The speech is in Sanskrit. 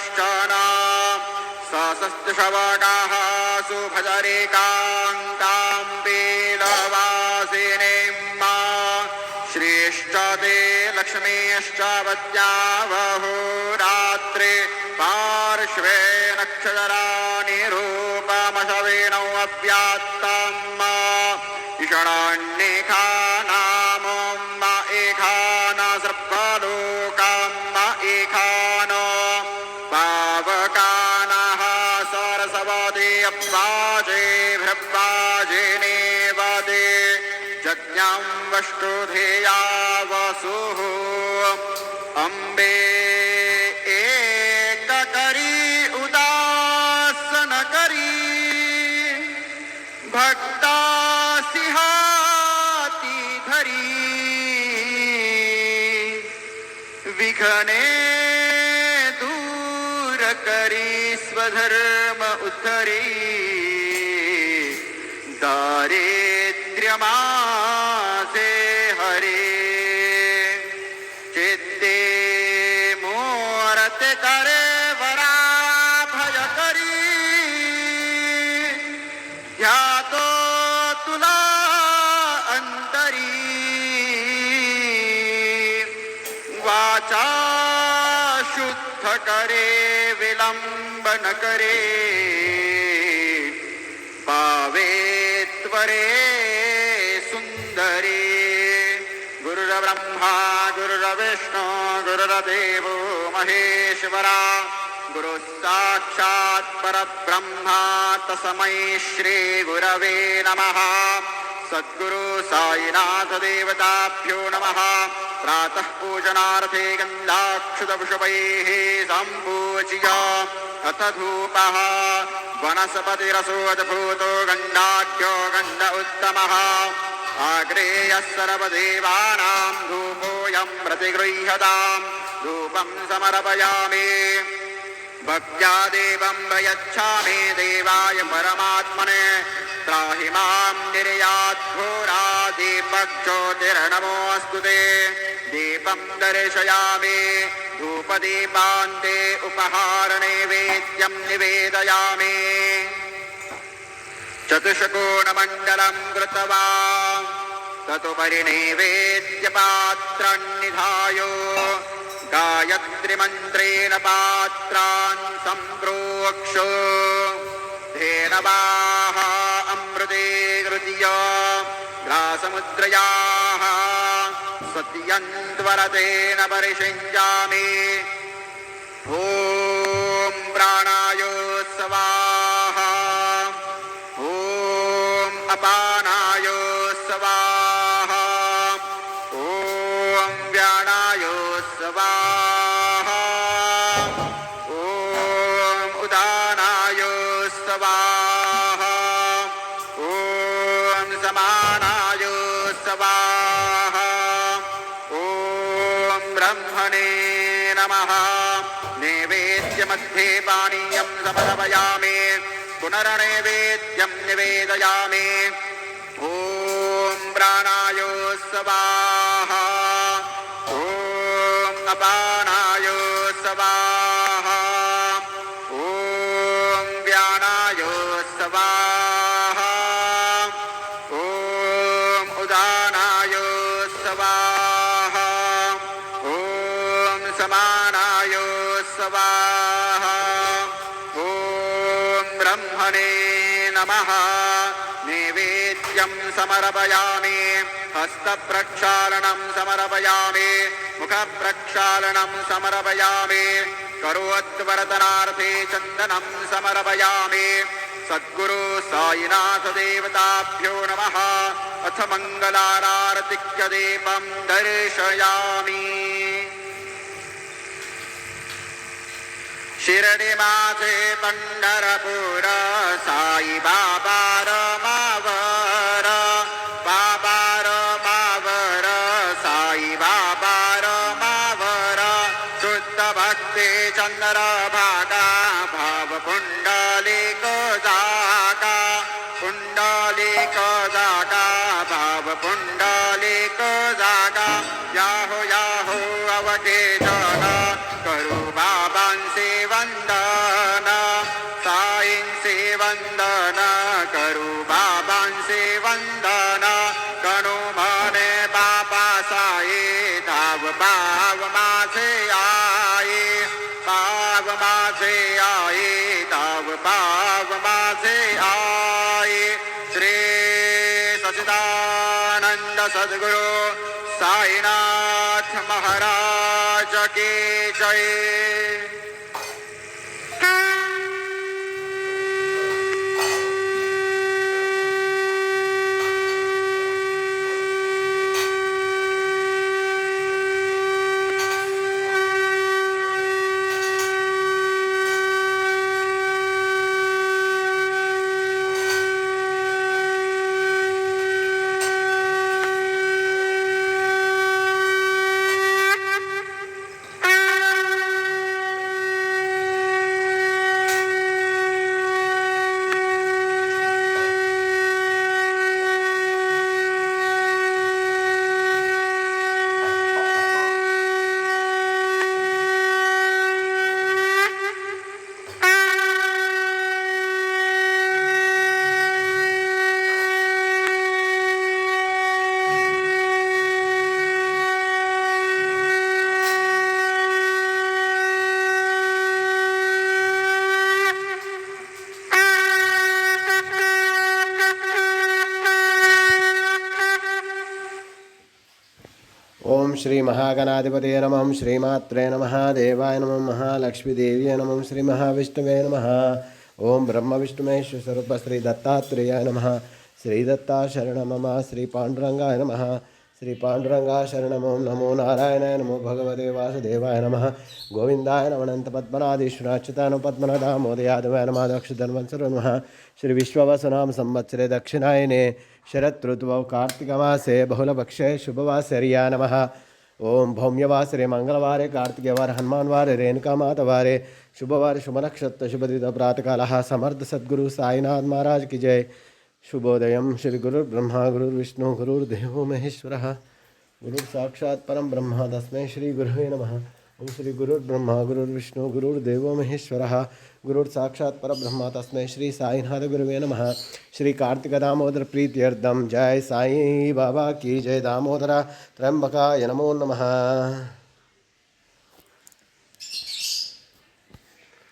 श्चना सशस्त्रशवकाः सुभजरेकाङ्कां पीलवासिनीं श्रेष्ठ ते लक्ष्मीश्च वद्या बहोरात्रे पार्श्वे नक्षत्राणि रूपमशवेनौ अव्यात्तम् ईषणान्येखानां एखान सर्वलोकां एखान पावकानः सरस्वती अप्वाजे भृप्वाजिने वदे यज्ञं वष्टुधेया वसुः अम्बे एककरी उदासनकरी भक्ता सिहाती धरी विघ्ने दूर करी स्वधर्म उद्धरी दारिद्र्यमासे हरे चित्ते मूर्त करे वरा भय करी ध्यातो तुला अंतरी वाचा शुद्ध करे विलंब न करे पावे त्वरे सुंदरी गुरुर्ब्रह्मा गुरुर्विष्णु गुरुर्देवो महेश्वरा गुरु साक्षात् परब्रह्मा तस्मै श्री गुरवे नमः सद्गुरु साईनाथ देवताभ्यो नमः प्रातः पूजनार्थे गन्धाक्षतपुष्पैः सम्पूज्य अथ धूपः वनस्पतिरसोऽद्भूतो गन्धाढ्यो गन्ध उत्तमः आग्रेयः सर्वदेवानां धूपोऽयं प्रतिगृह्यताम् धूपं समर्पयामि भक्त्या देवं प्रयच्छामि देवाय परमात्मने त्राहि मां निर्याद्घोरादीपज्योतिर्नमोऽस्तु ते दीपं दर्शयामि धूपदीपान्ते उपहारनैवेद्यं निवेदयामि चतुष्कोणमण्डलं कृत्वा ततुपरि नैवेद्यपात्रं निधाय गायत्रीमन्त्रेण पात्रान् सम्प्रोक्ष धेनवाः अमृते हृदय ग्रासमुद्रयाः सत्यन्त्वरतेन परिषिञ्जामि ॐ प्राणाय स्वाहा ॐ अपानाय स्वाहा ॐ व्यानाय स्वाहा ॐ उदानाय स्वाहा ॐ समानाय स्वाहा ॐ ब्रह्मणे नमः नैवेद्यमध्ये पानीयं समर्पयामि पुनर्नैवेद्यं निवेदयामि ॐ प्राणाय स्वाहा ॐ अपानाय स्वाहा ॐ व्यानाय स्वाहा ॐ उदानाय स्वाहा ॐ समानाय स्वाहा ॐ ब्रह्मणे नमः नैवेद्यं समर्पयामि हस्तप्रक्षालनं समर्पयामि मुखप्रक्षालनं समर्पयामि करोत्वर्तनार्थे चन्दनं समर्पयामि सद्गुरु साईनाथ देवताभ्यो नमः अथ मङ्गलारार्तिक्यदीपं दर्शयामि शिरडी माझे पंढरपूर साई बाबा रमावर बाबा रमावर साई बाबा रमावर शुद्ध भक्ती चंद्रभागा भाव पुंडलिक जागा पुंडलिक जागा भाव पुंडलिक जागा याहो याहो अवघे जन करू बाबांचे वंदन पाव मासे आए, पाव मासे आए, ताव पाव मासे आए। श्री सच्चिदानंद सद्गुरु साईनाथ महाराज की जय। ओम श्री महागणाधिपतये नमः। श्रीमात्रे नमः। देवाय नमः। महालक्ष्मीदेव्यै नमः। श्री महाविष्णुवे नमः। ओम ब्रह्म विष्णु महेश स्वरूप श्री दत्तात्रेयाय नमः। श्री दत्ता शरण मम। श्री पांडुरंगाय नमः। श्री पांडुरंगा शरणम। नमो नारायणाय नमो भगवते वासुदेवाय नमः। गोविंदाय नमः। अनंत पद्मनाधीश्वराच्युताय पद्मनाभा मोदयादवाय नमः। दक्षधन्वंसरो नमः। श्री विश्ववसुनाम संवत्सरे दक्षिणायने शरत् ऋतुवौ कार्तिकमासे बहुलपक्षे शुभवासर्या नमः। ओम भौम्यवासरे मंगलवारे कार्तिकवारे हनुमानवारे रेणुकामातवारे शुभवारे शुभ नक्षत्र शुभदित प्रातःकालः समर्थ सद्गुरु साईनाथ महाराज की जय। शुभोदयं श्री गुरुर्ब्रह्मा गुरुर्विष्णु गुरुर्देवो महेश्वरः गुरुः साक्षात् परं ब्रह्म तस्मै श्री गुरुवे नमः। ओम श्री गुरुर्ब्रह्मा गुरुर्विष्णु गुरुर्देवो महेश्वरः गुरुः साक्षात् परब्रह्म तस्मै श्री साईनाथ गुरुवे नमः। श्री कार्तिक दामोदर प्रीत्यर्थम जय साई बाबा की जय। दामोदर त्र्यंबकाय नमो नमः।